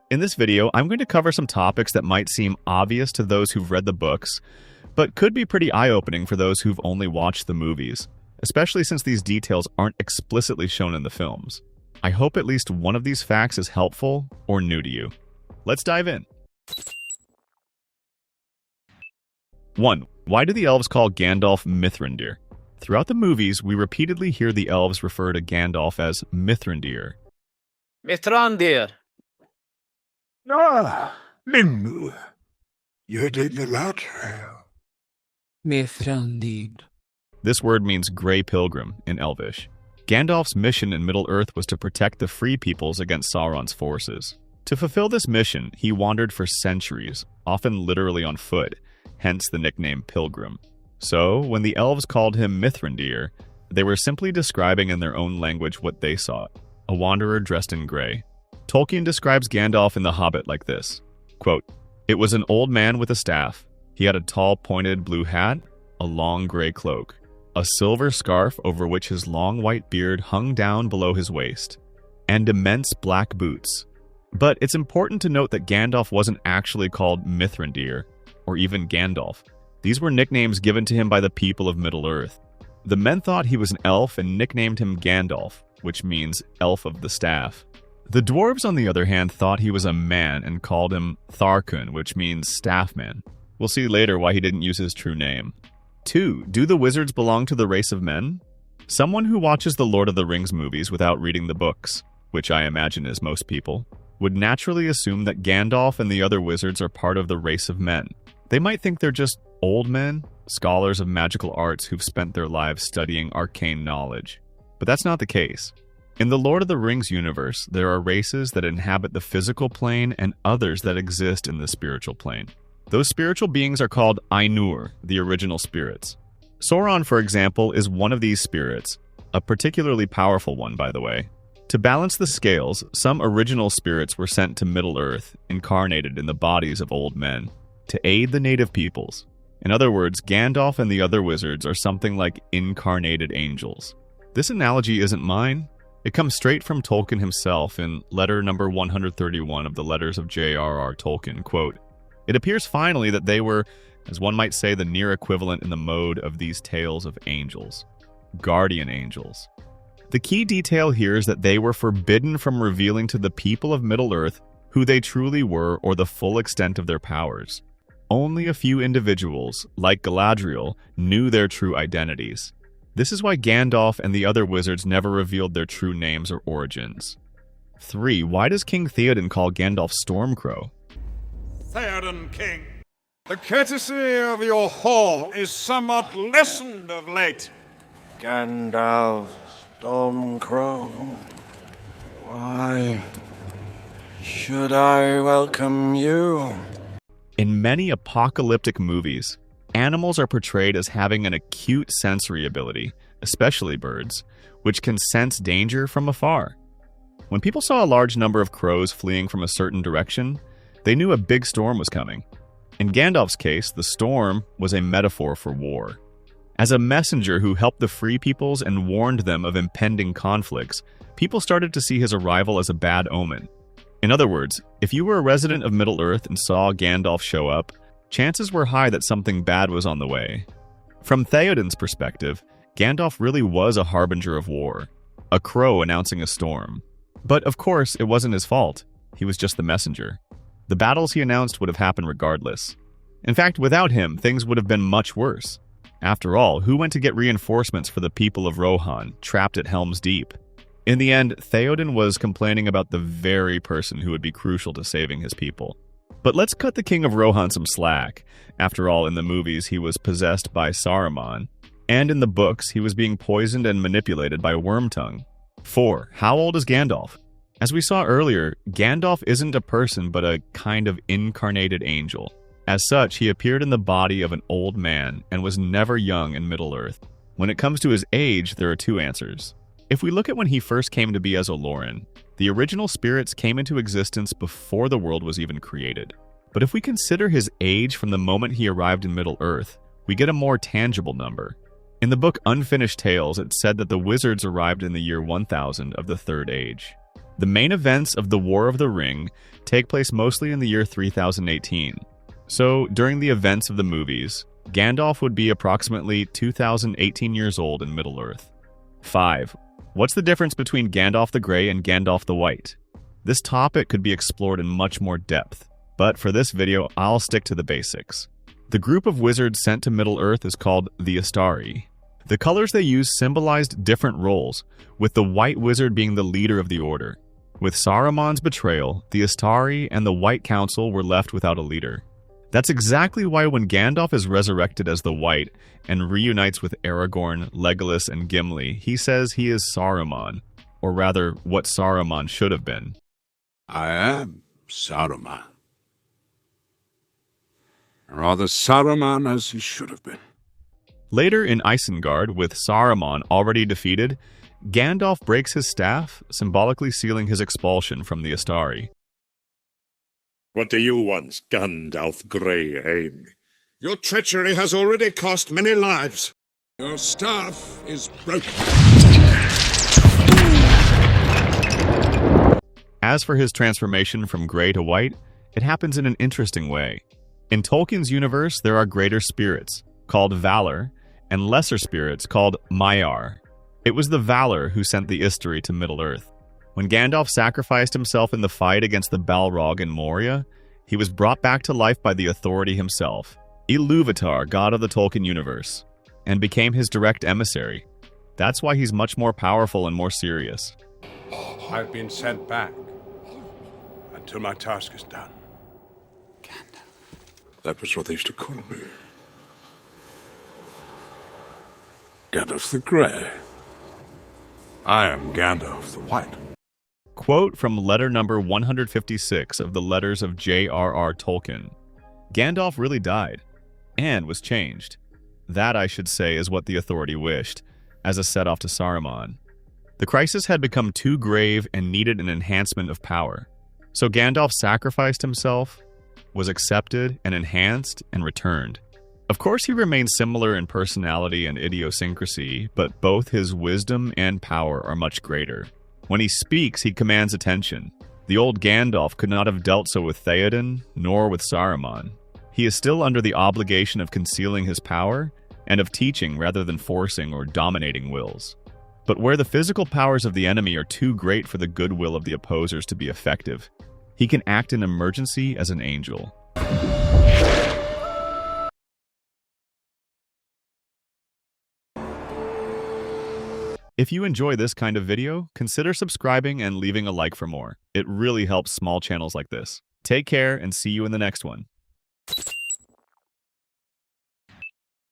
In this video, I'm going to cover some topics that might seem obvious to those who've read the books, but could be pretty eye-opening for those who've only watched the movies, especially since these details aren't explicitly shown in the films. I hope at least one of these facts is helpful or new to you. Let's dive in. 1. Why do the elves call Gandalf Mithrandir? Throughout the movies, we repeatedly hear the elves refer to Gandalf as Mithrandir. Mithrandir. Limbu. You did the lateral. Mithrandir. This word means Grey Pilgrim in Elvish. Gandalf's mission in Middle-earth was to protect the Free Peoples against Sauron's forces. To fulfill this mission, he wandered for centuries, often literally on foot, hence the nickname Pilgrim. So, when the elves called him Mithrandir, they were simply describing in their own language what they saw, a wanderer dressed in grey. Tolkien describes Gandalf in The Hobbit like this, quote, "It was an old man with a staff. He had a tall pointed blue hat, a long grey cloak, a silver scarf over which his long white beard hung down below his waist, and immense black boots." But it's important to note that Gandalf wasn't actually called Mithrandir, or even Gandalf. These were nicknames given to him by the people of Middle-earth. The men thought he was an elf and nicknamed him Gandalf, which means Elf of the Staff. The dwarves, on the other hand, thought he was a man and called him Tharkun, which means Staffman. We'll see later why he didn't use his true name. 2. Do the wizards belong to the race of men? Someone who watches the Lord of the Rings movies without reading the books, which I imagine is most people, would naturally assume that Gandalf and the other wizards are part of the race of men. They might think they're just old men, scholars of magical arts who've spent their lives studying arcane knowledge. But that's not the case. In the Lord of the Rings universe, there are races that inhabit the physical plane and others that exist in the spiritual plane. Those spiritual beings are called Ainur, the original spirits. Sauron, for example, is one of these spirits, a particularly powerful one, by the way. To balance the scales, some original spirits were sent to Middle-earth, incarnated in the bodies of old men, to aid the native peoples. In other words, Gandalf and the other wizards are something like incarnated angels. This analogy isn't mine. It comes straight from Tolkien himself in letter number 131 of the Letters of J.R.R. Tolkien, quote, "It appears finally that they were, as one might say, the near equivalent in the mode of these tales of angels, guardian angels. The key detail here is that they were forbidden from revealing to the people of Middle-earth who they truly were or the full extent of their powers. Only a few individuals, like Galadriel, knew their true identities. This is why Gandalf and the other wizards never revealed their true names or origins." 3. Why does King Theoden call Gandalf Stormcrow? Theoden King, the courtesy of your hall is somewhat lessened of late. Gandalf, stormcrow, why should I welcome you? In many apocalyptic movies, animals are portrayed as having an acute sensory ability, especially birds, which can sense danger from afar. When people saw a large number of crows fleeing from a certain direction, they knew a big storm was coming. In Gandalf's case, the storm was a metaphor for war. As a messenger who helped the Free Peoples and warned them of impending conflicts, people started to see his arrival as a bad omen. In other words, if you were a resident of Middle-earth and saw Gandalf show up, chances were high that something bad was on the way. From Theoden's perspective, Gandalf really was a harbinger of war, a crow announcing a storm. But of course, it wasn't his fault. He was just the messenger. The battles he announced would have happened regardless. In fact, without him, things would have been much worse. After all, who went to get reinforcements for the people of Rohan, trapped at Helm's Deep? In the end, Theoden was complaining about the very person who would be crucial to saving his people. But let's cut the King of Rohan some slack. After all, in the movies, he was possessed by Saruman. And in the books, he was being poisoned and manipulated by Wormtongue. 4. How old is Gandalf? As we saw earlier, Gandalf isn't a person but a kind of incarnated angel. As such, he appeared in the body of an old man and was never young in Middle-earth. When it comes to his age, there are two answers. If we look at when he first came to be as Olorin, the original spirits came into existence before the world was even created. But if we consider his age from the moment he arrived in Middle-earth, we get a more tangible number. In the book Unfinished Tales, it said that the wizards arrived in the year 1000 of the Third Age. The main events of the War of the Ring take place mostly in the year 3018. So, during the events of the movies, Gandalf would be approximately 2018 years old in Middle-earth. 5. What's the difference between Gandalf the Grey and Gandalf the White? This topic could be explored in much more depth, but for this video, I'll stick to the basics. The group of wizards sent to Middle-earth is called the Astari. The colors they used symbolized different roles, with the White Wizard being the leader of the order. With Saruman's betrayal, the Astari and the White Council were left without a leader. That's exactly why when Gandalf is resurrected as the White and reunites with Aragorn, Legolas, and Gimli, he says he is Saruman, or rather, what Saruman should have been. I am Saruman. Rather Saruman as he should have been. Later in Isengard, with Saruman already defeated, Gandalf breaks his staff, symbolically sealing his expulsion from the Astari. What do you want, Gandalf Greyhain? Your treachery has already cost many lives. Your staff is broken. As for his transformation from grey to white, it happens in an interesting way. In Tolkien's universe, there are greater spirits, called Valar, and lesser spirits called Maiar. It was the Valar who sent the Istari to Middle-earth. When Gandalf sacrificed himself in the fight against the Balrog in Moria, he was brought back to life by the Authority himself, Ilúvatar, god of the Tolkien universe, and became his direct emissary. That's why he's much more powerful and more serious. I've been sent back until my task is done. That was what they used to call me. Gandalf the Grey. I am Gandalf the White. Quote from letter number 156 of the Letters of J.R.R. Tolkien. Gandalf really died, and was changed. That, I should say, is what the Authority wished, as a set-off to Saruman. The crisis had become too grave and needed an enhancement of power. So Gandalf sacrificed himself, was accepted and enhanced, and returned. Of course, he remains similar in personality and idiosyncrasy, but both his wisdom and power are much greater. When he speaks, he commands attention. The old Gandalf could not have dealt so with Theoden, nor with Saruman. He is still under the obligation of concealing his power, and of teaching rather than forcing or dominating wills. But where the physical powers of the enemy are too great for the goodwill of the opposers to be effective, he can act in emergency as an angel. If you enjoy this kind of video, consider subscribing and leaving a like for more. It really helps small channels like this. Take care and see you in the next one.